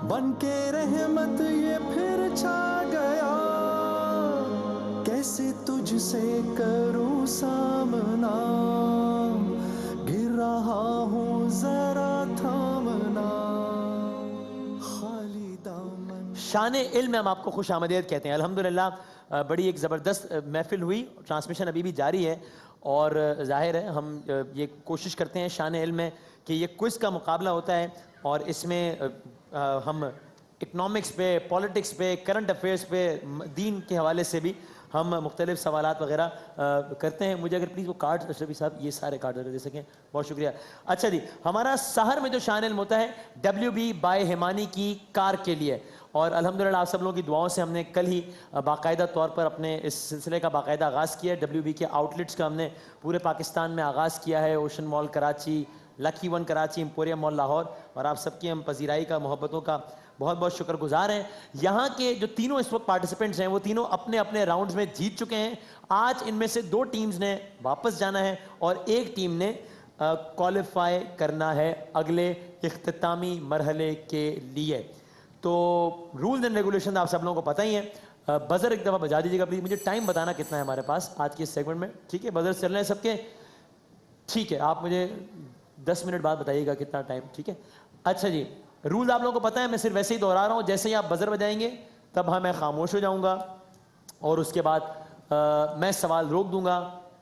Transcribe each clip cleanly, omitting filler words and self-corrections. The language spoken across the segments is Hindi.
बन के रहमत ये फिर छा गया, कैसे तुझसे करूं सामना, गिर रहा हूं जरा थामना, खाली दामन। शान इल्म हम आपको खुश आमदीद कहते हैं। अल्हम्दुलिल्लाह बड़ी एक ज़बरदस्त महफिल हुई, ट्रांसमिशन अभी भी जारी है और ज़ाहिर है हम ये कोशिश करते हैं शान इल्म में कि ये क्विज़ का मुकाबला होता है और इसमें हम इकनॉमिक्स पे, पॉलिटिक्स पे, करंट अफेयर्स पे, दीन के हवाले से भी हम मुख्तलिफ सवालात वगैरह करते हैं। मुझे अगर प्लीज़ वो कार्ड अशरफी साहब ये सारे कार्ड दे सकें, बहुत शुक्रिया। अच्छा जी, हमारा सहर में जो शान इल्म होता है WB बाय हिमानी की कार के लिए, और अल्हम्दुलिल्लाह आप सब लोगों की दुआओं से हमने कल ही बाकायदा तौर पर अपने इस सिलसिले का बाकायदा आगाज़ किया है। WB के आउटलेट्स का हमने पूरे पाकिस्तान में आगाज़ किया है। Ocean mall Karachi, lucky one Karachi, emporium mall Lahore, और आप सबकी हम पजीराई का, मोहब्बतों का बहुत बहुत शुक्रगुजार हैं। यहाँ के जो तीनों इस वक्त पार्टिसिपेंट्स हैं वो तीनों अपने अपने राउंड्स में जीत चुके हैं। आज इनमें से 2 टीम्स ने वापस जाना है और एक टीम ने क्वालिफाई करना है अगले इख्तितामी मरहले के लिए। तो रूल्स एंड रेगुलेशन आप सब लोगों को पता ही है। बजर एक दफ़ा बजा दीजिएगा प्लीज़। मुझे टाइम बताना कितना है हमारे पास आज के इस सेगमेंट में, ठीक है? बजर चल रहे हैं सबके, ठीक है? आप मुझे 10 मिनट बाद बताइएगा कितना टाइम, ठीक है? अच्छा जी, रूल्स आप लोगों को पता है, मैं सिर्फ वैसे ही दोहरा रहा हूँ। जैसे ही आप बजर बजाएंगे तब मैं खामोश हो जाऊँगा और उसके बाद मैं सवाल रोक दूंगा,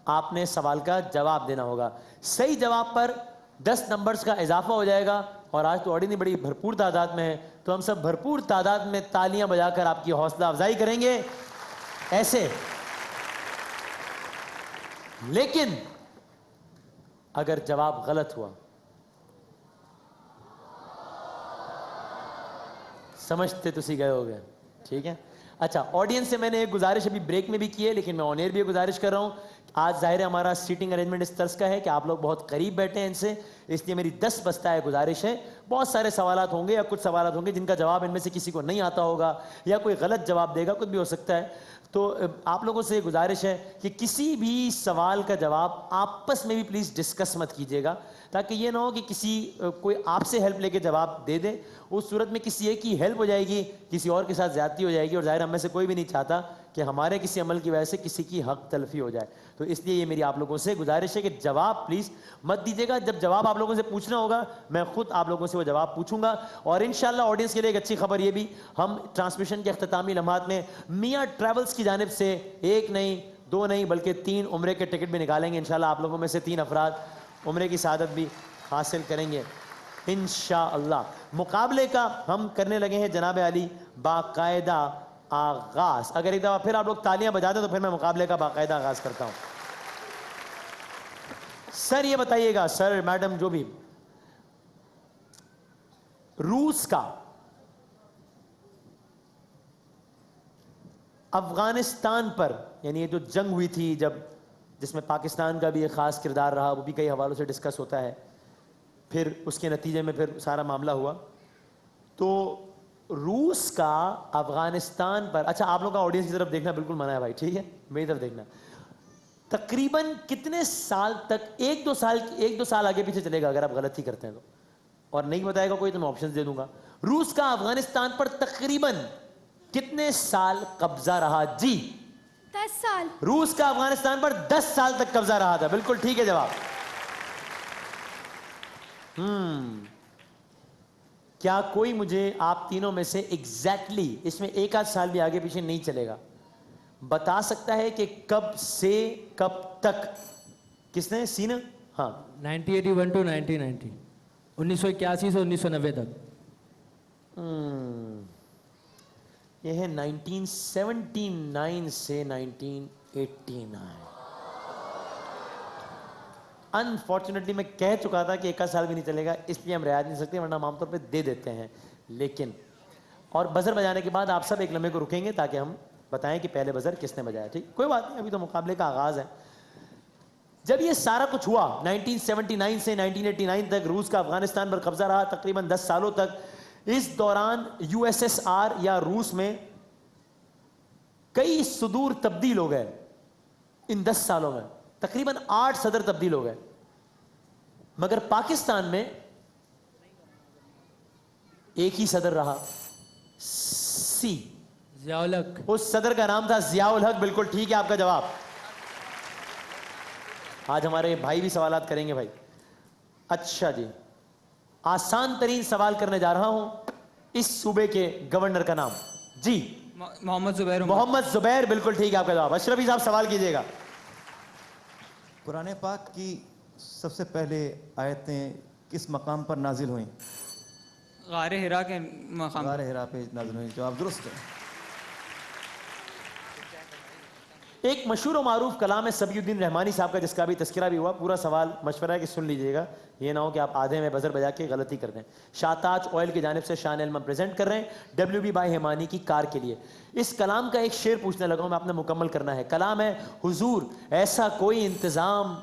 आपने सवाल का जवाब देना होगा। सही जवाब पर 10 नंबर्स का इजाफा हो जाएगा। और आज तो ऑडियंस बड़ी भरपूर तादाद में है, तो हम सब भरपूर तादाद में तालियां बजाकर आपकी हौसला अफजाई करेंगे ऐसे। लेकिन अगर जवाब गलत हुआ, समझते तुसी गए हो गए, ठीक है? अच्छा, ऑडियंस से मैंने एक गुजारिश अभी ब्रेक में भी की है, लेकिन मैं ऑन एयर भी गुजारिश कर रहा हूँ। आज जाहिर है हमारा सीटिंग अरेंजमेंट इस तर्ज का है कि आप लोग बहुत करीब बैठे हैं इनसे, इसलिए मेरी 10 बस्ता है गुजारिश है। बहुत सारे सवालात होंगे या कुछ सवालात होंगे जिनका जवाब इनमें से किसी को नहीं आता होगा या कोई गलत जवाब देगा, कुछ भी हो सकता है। तो आप लोगों से गुजारिश है कि किसी भी सवाल का जवाब आपस में भी प्लीज़ डिस्कस मत कीजिएगा, ताकि ये ना हो कि कोई आपसे हेल्प लेके जवाब दे दे। उस सूरत में किसी एक की हेल्प हो जाएगी, किसी और के साथ ज्यादती हो जाएगी, और जाहिर हम में से कोई भी नहीं चाहता कि हमारे किसी अमल की वजह से किसी की हक तलफी हो जाए। तो इसलिए ये मेरी आप लोगों से गुजारिश है कि जवाब प्लीज़ मत दीजिएगा। जब जवाब आप लोगों से पूछना होगा, मैं खुद आप लोगों से वो जवाब पूछूंगा। और इंशाल्लाह ऑडियंस के लिए एक अच्छी खबर ये भी, हम ट्रांसमिशन के अख्तामी लम्हात में मियाँ ट्रैवल्स की जानिब से 1 नहीं 2 नहीं बल्कि 3 उम्रे के टिकट भी निकालेंगे। इंशाल्लाह आप लोगों में से 3 अफराद उम्रे की सआदत भी हासिल करेंगे इंशाअल्लाह। मुकाबले का हम करने लगे हैं जनाब अली बाकायदा आगाज। अगर एक दफ़ा फिर आप लोग तालियां बजा दें तो फिर मैं मुकाबले का बाकायदा आगाज करता हूं। सर ये बताइएगा, सर मैडम जो भी, रूस का अफगानिस्तान पर, यानी ये जो जंग हुई थी जब, जिसमें पाकिस्तान का भी एक खास किरदार रहा, वो भी कई हवालों से डिस्कस होता है, फिर उसके नतीजे में फिर सारा मामला हुआ। तो रूस का अफगानिस्तान पर, अच्छा आप लोग का ऑडियंस की तरफ देखना बिल्कुल मना है भाई, ठीक है? मेरी तरफ देखना। तकरीबन कितने साल तक, 1-2 साल आगे पीछे चलेगा अगर आप गलती करते हैं तो, और नहीं बताएगा कोई तो मैं ऑप्शन दे दूंगा। रूस का अफगानिस्तान पर तकरीबन कितने साल कब्जा रहा? जी 10 साल। रूस का अफगानिस्तान पर 10 साल तक कब्जा रहा था, बिल्कुल ठीक है जवाब। क्या कोई मुझे आप तीनों में से एग्जैक्टली इसमें 1 आध साल भी आगे पीछे नहीं चलेगा, बता सकता है कि कब से कब तक? किसने? सीना? हाँ, 1981 टू 1990, 1981 से 1990 तक। यह है 1979 से 1989। अनफॉर्चुनेटली मैं कह चुका था कि 1 साल भी नहीं चलेगा, इसलिए हम रियायत नहीं सकते, वरना हम आमतौर पर दे देते हैं। लेकिन और बजर बजाने के बाद आप सब एक लम्हे को रुकेंगे ताकि हम बताएं कि पहले बजर किसने बजाया, ठीक? कोई बात नहीं, अभी तो मुकाबले का आगाज है। जब ये सारा कुछ हुआ 1979 से 1989 तक, रूस का अफगानिस्तान पर कब्जा रहा तकरीबन 10 सालों तक। इस दौरान USSR या रूस में कई सुदूर तब्दील हो गए। इन 10 सालों में तकरीबन 8 सदर तब्दील हो गए, मगर पाकिस्तान में एक ही सदर रहा। सी, जियाउल हक। उस सदर का नाम था जियाउल हक। बिल्कुल ठीक है आपका जवाब। आज हमारे भाई भी सवालात करेंगे भाई। अच्छा जी, आसान तरीन सवाल करने जा रहा हूं। इस सूबे के गवर्नर का नाम। जी, मोहम्मद जुबैर। मोहम्मद जुबैर। बिल्कुल ठीक है आपका जवाब। अशरफी साहब सवाल कीजिएगा। कुरान पाक की सबसे पहले आयतें किस मकाम पर नाजिल हुई? गारे हिरा के मकाम। गारे हिरा पे नाजिल हुई। जवाब दुरुस्त है। एक मशहूर और मारूफ कलाम है सबीउद्दीन रहमानी साहब का, जिसका भी तस्करा भी हुआ। पूरा सवाल मशवरा है कि सुन लीजिएगा, ये ना हो कि आप आधे में बजर बजा के गलती कर दें। शाताज ऑयल की जानिब से शान इल्म प्रेजेंट कर रहे हैं WB बाई हिमानी की कार के लिए। इस कलाम का एक शेर पूछने लगा हूं मैं, आपने मुकम्मल करना है। कलाम है, हुजूर ऐसा कोई इंतजाम।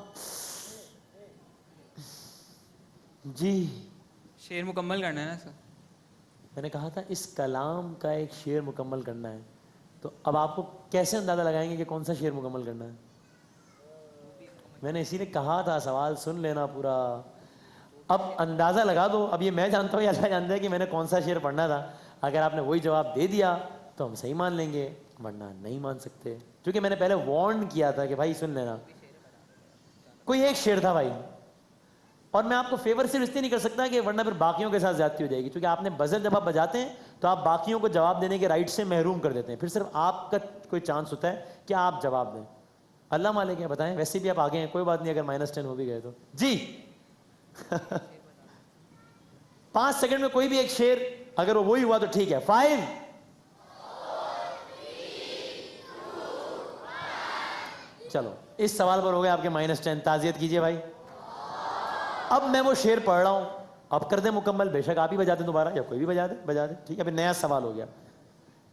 जी, शेर मुकम्मल करना है ना सर? मैंने कहा था इस कलाम का एक शेर मुकम्मल करना है, तो अब आपको कैसे अंदाजा लगाएंगे कि कौन सा शेर मुकम्मल करना है? मैंने इसीलिए कहा था सवाल सुन लेना पूरा। अब अंदाजा लगा दो। अब ये मैं जानता हूँ या अल्लाह जानता है कि मैंने कौन सा शेर पढ़ना था। अगर आपने वही जवाब दे दिया तो हम सही मान लेंगे, वरना नहीं मान सकते, क्योंकि मैंने पहले वार्न किया था कि भाई सुन लेना। कोई एक शेर था भाई, और मैं आपको फेवर सिर्फ इसलिए नहीं कर सकता कि वरना फिर बाकियों के साथ ज्यादती हो जाएगी, क्योंकि आपने बजर जब आप बजाते हैं तो आप बाकियों को जवाब देने के राइट से महरूम कर देते हैं। फिर सिर्फ आपका कोई चांस होता है कि आप जवाब दें। अल्लाह मालिक है, बताएं। वैसे भी आप आगे हैं, कोई बात नहीं, अगर -10 हो भी गए तो। जी 5 सेकंड में कोई भी एक शेर, अगर वो वही हुआ तो ठीक है। 5 चलो, इस सवाल पर हो गए आपके -10। ताजियत कीजिए भाई। अब मैं वो शेर पढ़ रहा हूं, अब कर दे मुकम्मल। बेशक आप ही बजा दें दोबारा, या कोई भी बजा दे। ठीक है, अभी नया सवाल हो गया।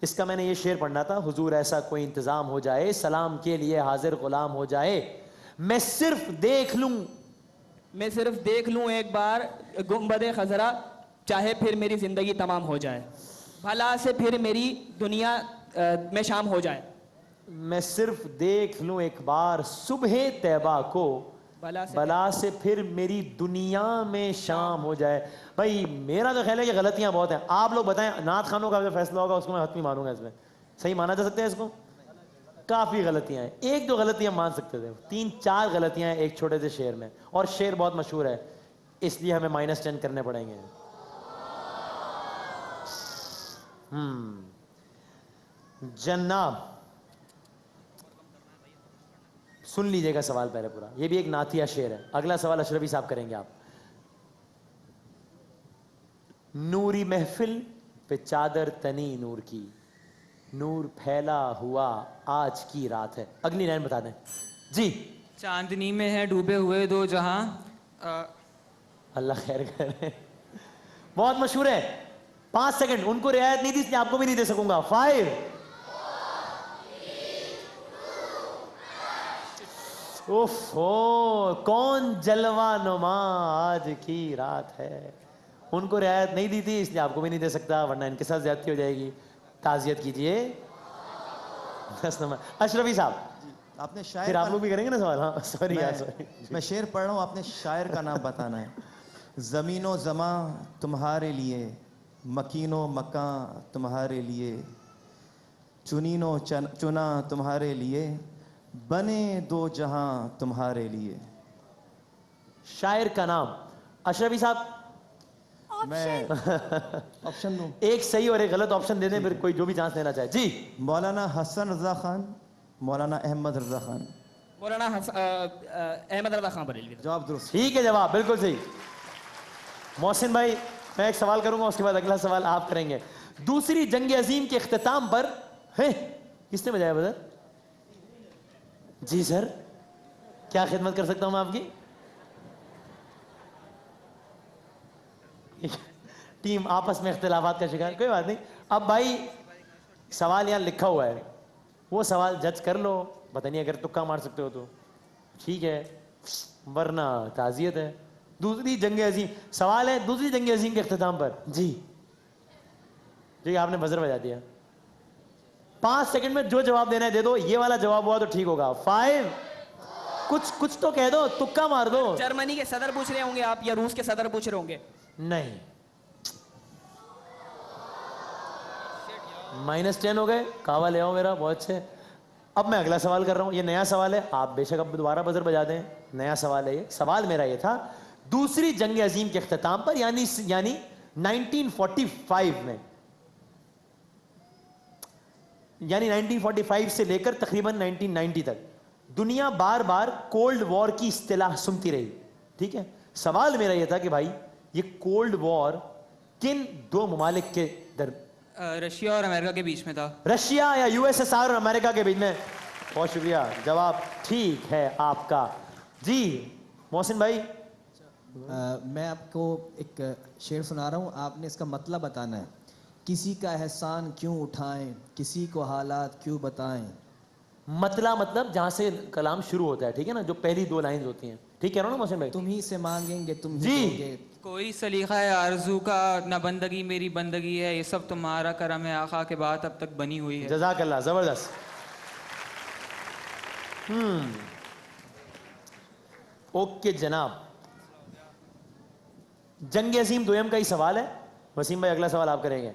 इसका मैंने ये शेर पढ़ना था। हुजूर ऐसा कोई इंतजाम हो जाए, सलाम के लिए हाजिर गुलाम हो जाए। मैं सिर्फ देख लूं, मैं सिर्फ देख लूं एक बार गुंबदे खजरा, चाहे फिर मेरी जिंदगी तमाम हो जाए। भला से फिर मेरी दुनिया में शाम हो जाए। मैं सिर्फ देख लूं एक बार सुबह तैबा को, बला से फिर मेरी दुनिया में शाम हो जाए। भाई मेरा तो ख्याल है कि गलतियां बहुत हैं। आप लोग बताएं, नात खानों का जो फैसला होगा उसको मैं हतमी मानूंगा। इसमें सही माना जा सकता है इसको? काफी गलतियां हैं। एक दो गलतियां मान सकते थे, 3-4 गलतियां हैं एक छोटे से शेर में। और शेर बहुत मशहूर है, इसलिए हमें -10 करने पड़ेंगे। जनाब सुन लीजिएगा सवाल पहले पूरा। ये भी एक नातिया शेर है। अगला सवाल अशरफी साहब करेंगे आप। नूरी महफिल पे चादर तनी नूर की, नूर फैला हुआ आज की रात है। अगली लाइन बता दें जी। चांदनी में है डूबे हुए दो जहां। अल्लाह खैर करे। बहुत मशहूर है। 5 सेकंड। उनको रियायत नहीं दी, इसलिए आपको भी नहीं दे सकूंगा। 5 ओफो, कौन जलवा नुमा आज की रात है। उनको रियायत नहीं दी थी, इसलिए आपको भी नहीं दे सकता, वरना इनके साथ ज्यादती हो जाएगी। ताजियत कीजिए। 10 नंबर अशरफी साहब। आपने शायर फिर आप लोग भी करेंगे ना सवाल? हाँ सॉरी यार, सॉरी। मैं शेर पढ़ रहा हूँ, आपने शायर का नाम बताना है। ज़मीनो ज़मा तुम्हारे लिए, मकीनो मकां तुम्हारे लिए, चुनीनो चुना तुम्हारे लिए, बने दो जहां तुम्हारे लिए। शायर का नाम अशरफी साहब। मैं ऑप्शन दूं? एक सही और एक गलत ऑप्शन दे दें, फिर कोई जो भी चांस लेना चाहे। जी। मौलाना हसन रजा खान, मौलाना अहमद रजा खान। मौलाना अहमद रजा खान बरेलवी। जवाब दुरुस्त। ठीक है, जवाब बिल्कुल सही। मोहसिन भाई, मैं एक सवाल करूंगा, उसके बाद अगला सवाल आप करेंगे। दूसरी जंग अजीम के इख्तिताम पर है, किसने बजाया बजर? जी सर, क्या खिदमत कर सकता हूं मैं आपकी? टीम आपस में इख्तिलाफात का शिकार, कोई बात नहीं। अब भाई सवाल यहां लिखा हुआ है, वो सवाल जज कर लो। पता नहीं, अगर तुक्का मार सकते हो तो ठीक है, वरना ताजियत है। दूसरी जंग अजीम सवाल है, दूसरी जंग अजीम के इख्तिताम पर। जी ठीक है, आपने बजर बजा दिया। 5 सेकंड में जो जवाब देना है दे दो। ये वाला जवाब हुआ तो ठीक होगा। 5 कुछ तो कह दो, तुक्का मार दो। जर्मनी के सदर पूछ रहे होंगे आप, या रूस के सदर पूछ रहे होंगे? नहीं, -10 हो गए। कावा ले आओ मेरा, बहुत अच्छे। अब मैं अगला सवाल कर रहा हूं, ये नया सवाल है, आप बेशक अब दोबारा बजर बजा दें। नया सवाल है ये। सवाल मेरा ये था, दूसरी जंग अजीम के अख्ताम पर यानी 1945 में, यानी 1945 से लेकर तकरीबन 1990 तक दुनिया बार बार कोल्ड वॉर की इस्तिलाह सुनती रही। ठीक है, सवाल मेरा यह था कि भाई ये कोल्ड वॉर किन दो ममालिक के रशिया और अमेरिका के बीच में था। रशिया या यूएसएसआर और अमेरिका के बीच में? बहुत शुक्रिया, जवाब ठीक है आपका। जी मोहसिन भाई। मैं आपको एक शेर सुना रहा हूँ, आपने इसका मतलब बताना है। किसी का एहसान क्यों उठाएं, किसी को हालात क्यों बताएं। मतलब जहां से कलाम शुरू होता है, ठीक है ना, जो पहली दो लाइन होती हैं। ठीक कह रहा हूँ ना मोहसिन भाई? तुम ही से मांगेंगे तुम ही जी। दोगे। कोई सलीका है आरजू का, न बंदगी मेरी बंदगी है, ये सब तुम्हारा करम है आका के बाद अब तक बनी हुई है। जज़ाकल्लाह, जबरदस्त। ओके जनाब, जंग अजीम दोयम का ही सवाल है। वसीम भाई अगला सवाल आप करेंगे।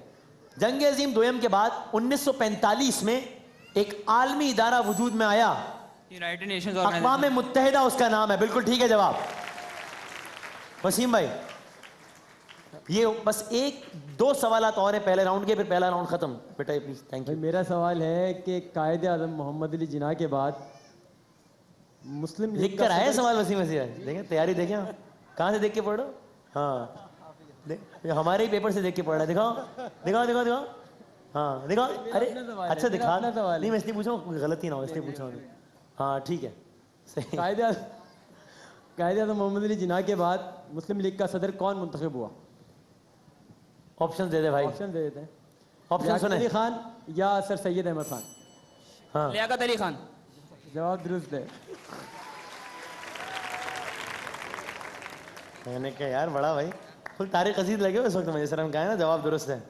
जंग अजीम दोयम के बाद 1945 में एक आलमी इदारा वजूद में आया, यूनाइटेड नेशंस अक़वाम मुत्तहिदा उसका नाम है। बिल्कुल ठीक है जवाब। वसीम भाई ये बस एक दो सवालात और है पहले राउंड के, फिर पहला राउंड खत्म। बेटा प्लीज, थैंक यू। मेरा सवाल है कि कायदे आज़म मोहम्मद अली जिन्ना के बाद मुस्लिम लीग लिख कर आए सवाल वसीम वसीम, देखें तैयारी देखें। कहाँ से देख के पढ़ रहे हो? हाँ ये हमारे ही पेपर से देख के पढ़ रहा है। दिखाओ दिखाओ दिखाओ दिखाओ। हाँ दिखाओ। अरे अच्छा दिखा, नहीं मैं इसलिए पूछा हूँ, गलती ना हो इसलिए पूछा हूँ। हाँ ठीक है सही। कायदे आज़म मोहम्मद अली जिन्ना के बाद मुस्लिम लीग का सदर कौन मुंतखब हुआ? ऑप्शन दे दे भाई। ऑप्शन दे देते हैं। ऑप्शन लियाकत सुने। अली खान या सर सैयद अहमद खान? हाँ लियाकत अली खान। जवाब दुरुस्त है। मैंने कहा यार बड़ा भाई फुल तारीख अजीज लगे हो इस वक्त मुझे। सर हम कहा ना जवाब दुरुस्त है।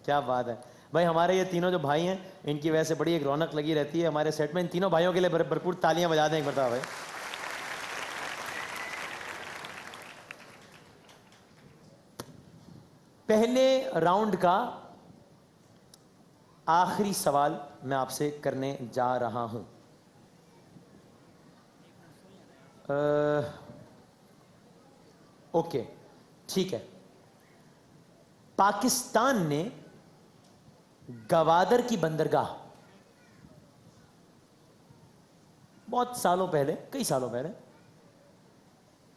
क्या बात है भाई। हमारे ये तीनों जो भाई हैं इनकी वजह से बड़ी एक रौनक लगी रहती है हमारे सेट में। इन तीनों भाइयों के लिए भरपूर तालियां बजा दें एक मरतबा भाई। पहले राउंड का आखिरी सवाल मैं आपसे करने जा रहा हूं। ओके ठीक है। पाकिस्तान ने गवादर की बंदरगाह बहुत सालों पहले, कई सालों पहले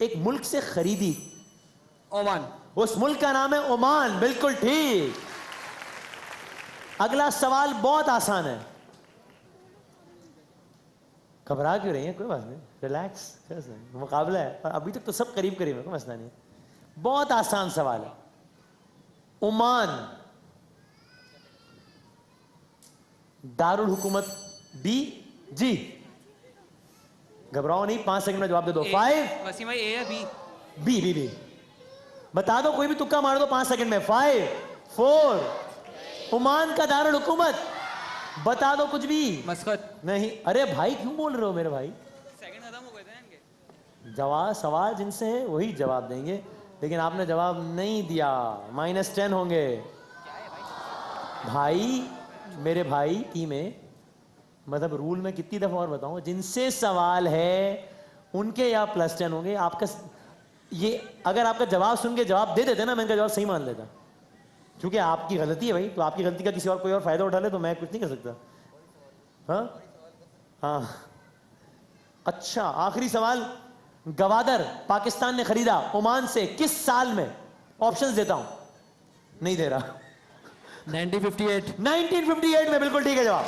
एक मुल्क से खरीदी। ओमान। उस मुल्क का नाम है ओमान। बिल्कुल ठीक। अगला सवाल बहुत आसान है। घबरा क्यों रही है? कोई बात नहीं, रिलैक्स, मुकाबला है और अभी तक तो सब करीब करीब है, कोई मसला नहीं। बहुत आसान सवाल है। ओमान दारुल हुकूमत बी जी? घबराओ नहीं, 5 सेकंड में जवाब दे दो। 5 वसीम भाई, ए या बी? बी बी बी बता दो, कोई भी तुक्का मार दो 5 सेकंड में। 5 4 ओमान का दारुल हुकूमत बता दो कुछ भी। मस्कत। नहीं, अरे भाई क्यों बोल रहे हो मेरे भाई? सेकंड खत्म हो गए थे इनके। जवाब सवाल जिनसे है वही जवाब देंगे, लेकिन आपने जवाब नहीं दिया, -10 होंगे। भाई मेरे भाई टीम में, मतलब रूल में कितनी दफा और बताऊं, जिनसे सवाल है उनके या +10 होंगे। आपका ये अगर आपका जवाब सुन के जवाब दे देते ना, मैं इनका जवाब सही मान लेता। क्योंकि आपकी गलती है भाई, तो आपकी गलती का किसी और कोई और फायदा उठा ले तो मैं कुछ नहीं कर सकता। हाँ हाँ अच्छा, आखिरी सवाल। गवादर पाकिस्तान ने खरीदा ओमान से किस साल में? ऑप्शंस देता हूं, नहीं दे रहा। 1958। 1958 में। बिल्कुल ठीक है जवाब।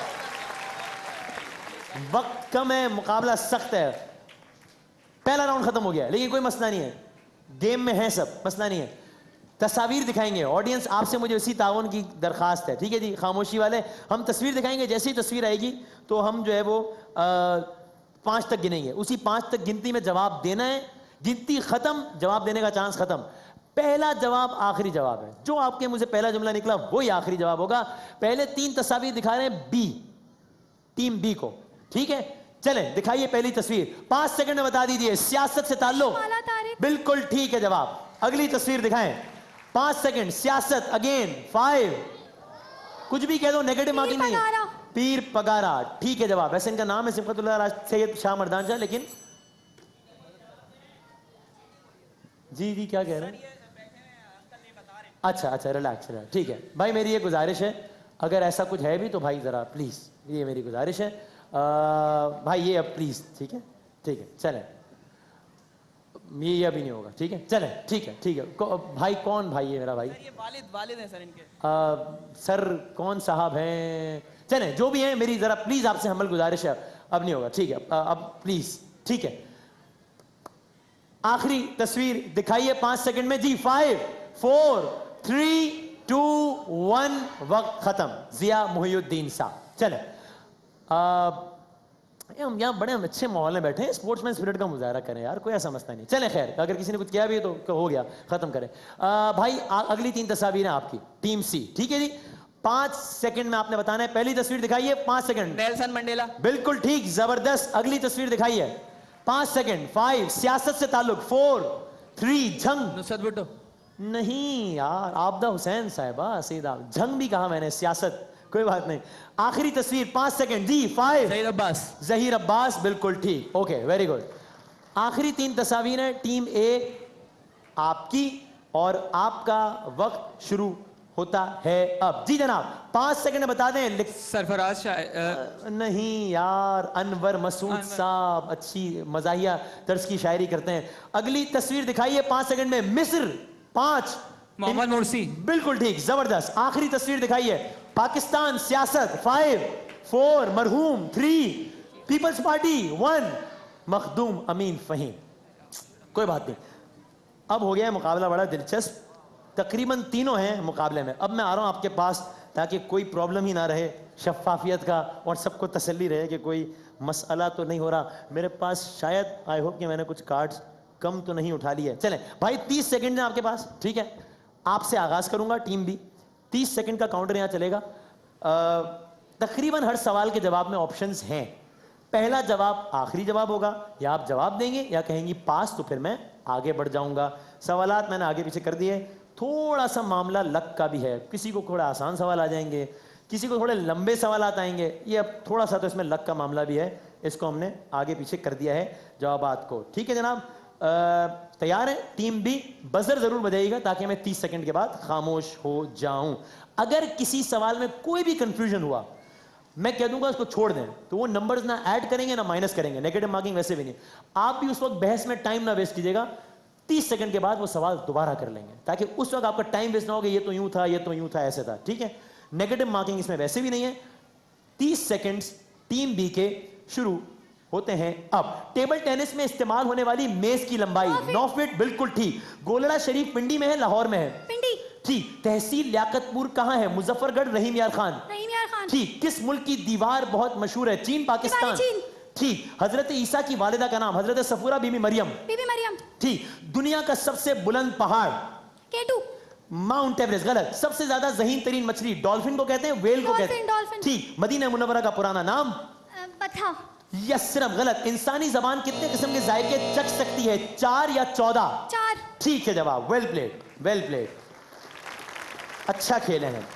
वक्त कम है, मुकाबला सख्त है। पहला राउंड खत्म हो गया, लेकिन कोई मसला नहीं है, गेम में है सब, मसला नहीं है। तस्वीर दिखाएंगे। ऑडियंस आपसे मुझे उसी ताउन की दरखास्त है, ठीक है जी, खामोशी वाले। हम तस्वीर दिखाएंगे, जैसे ही तस्वीर आएगी तो हम जो है वो 5 तक गिनेंगे। उसी 5 तक गिनती में जवाब देना है। गिनती खत्म, जवाब देने का चांस खत्म। पहला जवाब आखिरी जवाब है। जो आपके मुंह से पहला जुमला निकला वही आखिरी जवाब होगा। पहले 3 तस्वीर दिखा रहे हैं बी, टीम बी को, ठीक है। चलें दिखाइए पहली तस्वीर, 5 सेकंड में बता दीजिए। सियासत से ताल्लुक? बिल्कुल ठीक है जवाब। अगली तस्वीर दिखाएं, 5 सेकंड। सियासत अगेन, 5 कुछ भी कह दो, नेगेटिव मार्किंग नहीं है। पीर पगारा, ठीक है जवाब। वैसे इनका नाम है सिफतुल्लाह सैयद शाह मर्दान शाह, लेकिन जी जी क्या कह रहे हैं? अच्छा अच्छा, रिलैक्स रिलैक्स, ठीक है भाई। मेरी ये गुजारिश है, अगर ऐसा कुछ है भी तो भाई ज़रा प्लीज़, ये मेरी गुजारिश है भाई, ये अब प्लीज़, ठीक है ठीक है, चलें, ये अभी नहीं होगा, ठीक है चलें, ठीक है भाई। कौन भाई है मेरा भाई? ये वालिद हैं सर इनके। सर कौन साहब हैं? चलें जो भी हैं, मेरी ज़रा प्लीज़ आपसे हम्बल गुजारिश है, अब नहीं होगा, ठीक है अब प्लीज़, ठीक है। आखिरी तस्वीर दिखाइए 5 सेकंड में जी। 5 4 3 2 1, वक्त खत्म। जिया मुहियुद्दीन साहब, चले। हम यहाँ बड़े अच्छे माहौल में बैठे हैं, स्पोर्ट्समैन स्पिरिट का मुजाहरा करें यार, कोई ऐसा मसला नहीं। चलें खैर, अगर किसी ने कुछ किया भी है तो हो गया, खत्म करें। भाई अगली 3 तस्वीरें आपकी, टीम सी, ठीक है जी। 5 सेकंड में आपने बताना है। पहली तस्वीर दिखाइए, 5 सेकंड। Nelson Mandela. बिल्कुल ठीक, जबरदस्त। अगली तस्वीर दिखाइए, 5 सेकंड। 5 सियासत से ताल्लुक। 4 3 जंग। नुसरत भुट्टो। नहीं यार, आबदा हुसैन साहिबा, सीधा जंग भी कहा मैंने, सियासत कोई बात नहीं। आखिरी तस्वीर 5 सेकंड जी। 5 ज़हीर अब्बास। ज़हीर अब्बास, बिल्कुल ठीक, ओके वेरी गुड। आखिरी 3 तस्वीर है, टीम ए आपकी, और आपका वक्त शुरू होता है अब। जी जनाब, 5 सेकंड में बता दें। सरफराज शाह नहीं यार, अनवर मसूद साहब अच्छी मजाहिया तर्ज की शायरी करते हैं। अगली तस्वीर दिखाइए 5 सेकंड में। मिस्र। 5 मोहम्मद मुर्सी। बिल्कुल ठीक, जबरदस्त। आखिरी तस्वीर दिखाइए, पाकिस्तान सियासत। 5 4 मरहूम। 3 पीपल्स पार्टी। 1 मखदूम अमीन फहीम। कोई बात नहीं, अब हो गया है मुकाबला बड़ा दिलचस्प। तकरीबन तीनों हैं मुकाबले में। अब मैं आ रहा हूं आपके पास ताकि कोई प्रॉब्लम ही ना रहे शफाफियत का, और सबको तसल्ली रहे कि कोई मसला तो नहीं हो रहा। मेरे पास शायद, आई होप कि मैंने कुछ कार्ड्स कम तो नहीं उठा लिए। चलें भाई, 30 सेकंड है आपके पास, ठीक है। आपसे आगाज करूंगा, टीम बी। 30 सेकंड का काउंटर यहां चलेगा। तकरीबन हर सवाल के जवाब में ऑप्शंस हैं। पहला जवाब आखिरी जवाब होगा, या आप जवाब देंगे या कहेंगी पास, तो फिर मैं आगे बढ़ जाऊंगा। सवालात मैंने आगे पीछे कर दिए। थोड़ा सा मामला लक का भी है, किसी को थोड़ा आसान सवाल आ जाएंगे, किसी को थोड़े लंबे सवालात आएंगे। ये अब थोड़ा सा तो इसमें लक का मामला भी है, इसको हमने आगे पीछे कर दिया है जवाबात को। ठीक है जनाब, तैयार है टीम बी? बजर जरूर बजाइएगा ताकि मैं 30 सेकंड के बाद खामोश हो जाऊं। अगर किसी सवाल में कोई भी कंफ्यूजन हुआ, मैं कह दूंगा उसको छोड़ दें, तो वो नंबर्स ना ऐड करेंगे ना माइनस करेंगे, नेगेटिव मार्किंग वैसे भी नहीं। आप भी उस वक्त बहस में टाइम ना वेस्ट कीजिएगा। 30 सेकंड के बाद वो सवाल दोबारा कर लेंगे ताकि उस वक्त आपका टाइम वेस्ट ना हो कि ये तो यूं था, ये तो यूं था, ऐसे था। ठीक है, नेगेटिव मार्किंग इसमें वैसे भी नहीं है। 30 सेकंड्स टीम बी के शुरू होते हैं अब। टेबल टेनिस में इस्तेमाल होने वाली मेज की लंबाई 9 फीट, बिल्कुल ठीक। गोलड़ा शरीफ पिंडी में है, लाहौर में है? पिंडी। ठीक। तहसील लियाकतपुर कहां है? मुजफ्फरगढ़, रहीम यार खान? रहीम यार खान। ठीक। किस मुल्क की दीवार बहुत मशहूर है? चीन, पाकिस्तान? चीन। ठीक। हजरत ईसा की वालिदा का नाम? हजरत सफूरा बीबी मरियम? बीबी मरियम। ठीक। दुनिया का सबसे बुलंद पहाड़? केटू। माउंट एवरेस्ट, गलत। सबसे ज्यादा ज़हीन तरीन मछली? डॉल्फिन को कहते हैं, वेल को कहते हैं? डॉल्फिन। ठीक। मदीना मुनव्वरा का पुराना नाम? बथा। यस्रब, गलत। इंसानी जबान कितने किस्म के जायके चख सकती है? 4 या 14? 4। ठीक है जवाब, वेल प्लेड, वेल प्लेड। अच्छा खेले हैं।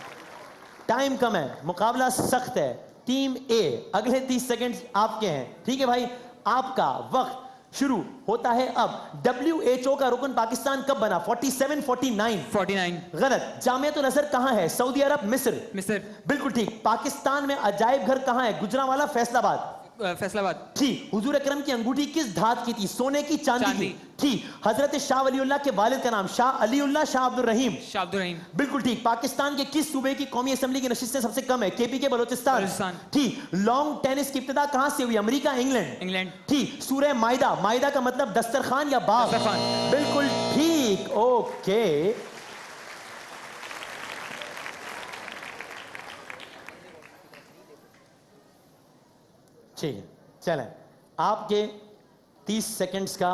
टाइम कम है, मुकाबला सख्त है। टीम ए, अगले 30 सेकंड आपके हैं। ठीक है भाई, आपका वक्त शुरू होता है अब। WHO का रुकन पाकिस्तान कब बना? 47, 49? 49। गलत। जामियातुल अज़हर कहां है? सऊदी अरब, मिस्र? मिस्र। बिल्कुल ठीक। पाकिस्तान में अजायब घर कहां है? गुजरांवाला, फैसलाबाद? फैसलाबाद। ठीक। हुजूर अकरम की अंगूठी किस धात की थी? सोने की, चांदी की? ठीक। हजरत शाह वलीउल्लाह के वालिद का नाम? शाह अलीउल्लाह, शाह अब्दुल रहीम? शाह अब्दुल रहीम। बिल्कुल ठीक। पाकिस्तान के किस सूबे की कौमी असेंबली की नशिस्तें सबसे कम है? KP के बलोचिस्तान? ठीक। लॉन्ग टेनिस की इब्तिदा कहां से हुई? America, England? इंग्लैंड। ठीक। सूरह माइदा, माइदा का मतलब दस्तरखान या बाग? दस्तरखान। बिल्कुल ठीक, ओके। ठीक है, चलें। आपके 30 सेकंड्स का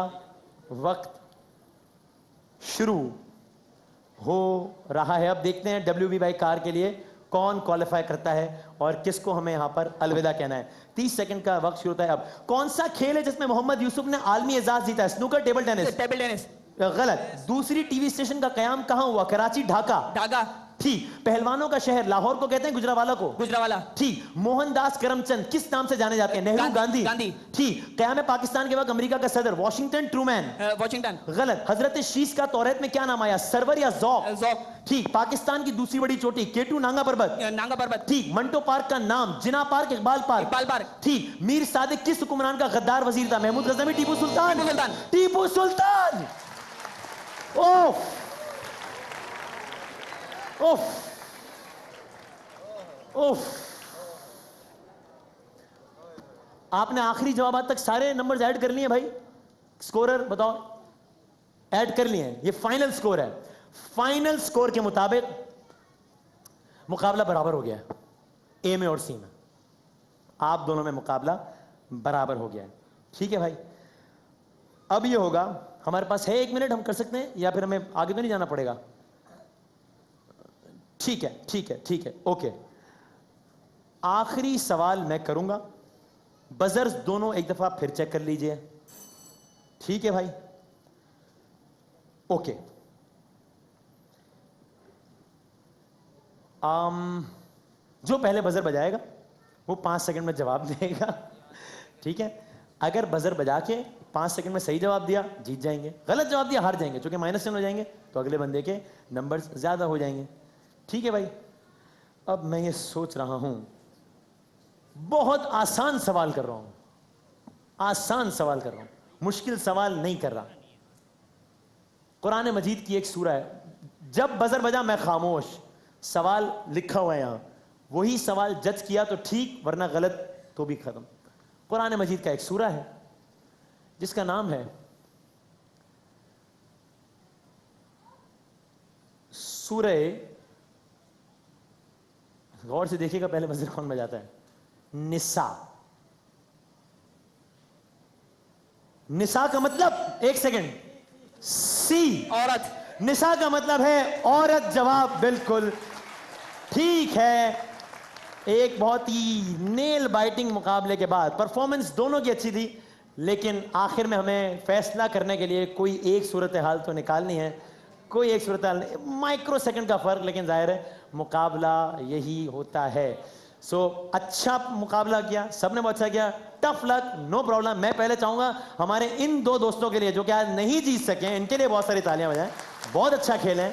वक्त शुरू हो रहा है। अब देखते हैं WB बाई कार के लिए कौन क्वालिफाई करता है और किसको हमें यहां पर अलविदा कहना है। 30 सेकंड का वक्त शुरू होता है अब। कौन सा खेल है जिसमें मोहम्मद यूसुफ ने आलमी एजाज जीता है? Snooker, table tennis? Table tennis. गलत। दूसरी टीवी स्टेशन का कयाम कहां हुआ? कराची, ढाका? ढाका। ठीक। पहलवानों का शहर लाहौर को कहते हैं, गुजरावाला को? गुजरावाला। ठीक। मोहनदास करमचंद किस नाम से जाने जाते हैं? नेहरू, गांधी? गांधी। ठीक। क़याम पाकिस्तान के वक्त अमेरिका का सदर? Washington, Truman? वॉशिंगटन। गलत। हजरत शीश का तौरात में क्या नाम आया? सरवर या ज़ौक? ज़ौक। ठीक। पाकिस्तान की दूसरी बड़ी चोटी? केटू नांगा पर्वत? नांगा पर्वत। ठीक। मंटो पार्क का नाम? Jinnah park, Iqbal park? Iqbal park. ठीक। मीर सादिक किस हुक्मरान का गद्दार वजीर था? महमूद गजनवी, टीपू सुल्तान? टीपू सुल्तान। टीपू सुल्तान। ओफ ओफ ओफ। आपने आखिरी जवाब तक सारे नंबर्स ऐड कर लिए भाई? स्कोरर बताओ। ऐड कर लिए हैं, ये फाइनल स्कोर है। फाइनल स्कोर के मुताबिक मुकाबला बराबर हो गया है, ए में और सी में। आप दोनों में मुकाबला बराबर हो गया है। ठीक है भाई, अब ये होगा, हमारे पास है 1 मिनट, हम कर सकते हैं या फिर हमें आगे तो नहीं जाना पड़ेगा? ठीक है ठीक है ठीक है, ओके। आखिरी सवाल मैं करूंगा, बजर्स दोनों एक दफा फिर चेक कर लीजिए। ठीक है भाई, ओके। जो पहले बजर बजाएगा वो 5 सेकंड में जवाब देगा। ठीक है, अगर बजर बजा के 5 सेकंड में सही जवाब दिया जीत जाएंगे, गलत जवाब दिया हार जाएंगे। चूंकि -10 हो जाएंगे तो अगले बंदे के नंबर्स ज्यादा हो जाएंगे। ठीक है भाई, अब मैं ये सोच रहा हूं, बहुत आसान सवाल कर रहा हूं, आसान सवाल कर रहा हूं, मुश्किल सवाल नहीं कर रहा। कुरान मजीद की एक सूरा है, जब बजर बजा मैं खामोश, सवाल लिखा हुआ है यहां, वही सवाल जज किया तो ठीक, वरना गलत तो भी खत्म। कुरान मजीद का एक सूरा है जिसका नाम है सूरे, गौर से देखिएगा पहले बजर कौन बजाता है, निसा। निसा का मतलब, एक सेकंड, सी, औरत। निसा का मतलब है औरत। जवाब बिल्कुल ठीक है। एक बहुत ही नेल बाइटिंग मुकाबले के बाद परफॉर्मेंस दोनों की अच्छी थी, लेकिन आखिर में हमें फैसला करने के लिए कोई एक सूरत हाल तो निकालनी है। कोई एक सूरत हाल, माइक्रो सेकंड का फर्क, लेकिन जाहिर है मुकाबला यही होता है। सो अच्छा मुकाबला किया, सबने बहुत अच्छा किया। Tough luck, no problem. मैं पहले चाहूंगा हमारे इन दो दोस्तों के लिए जो कि आज नहीं जीत सके, इनके लिए बहुत सारी तालियां बजाएं। बहुत अच्छा खेलें।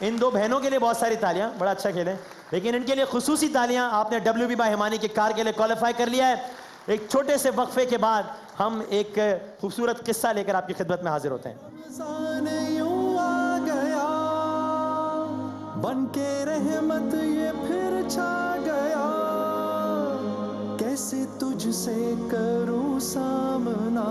इन दो बहनों के लिए बहुत सारी तालियां, बड़ा अच्छा खेलें। लेकिन इनके लिए खुसूसी तालियां, आपने WB बाय हिमानी की कार के लिए क्वालिफाई कर लिया है। एक छोटे से वक्फे के बाद हम एक खूबसूरत किस्सा लेकर आपकी खिदमत में हाजिर होते हैं। बन के रहमत ये फिर छा गया, कैसे तुझसे करूं सामना।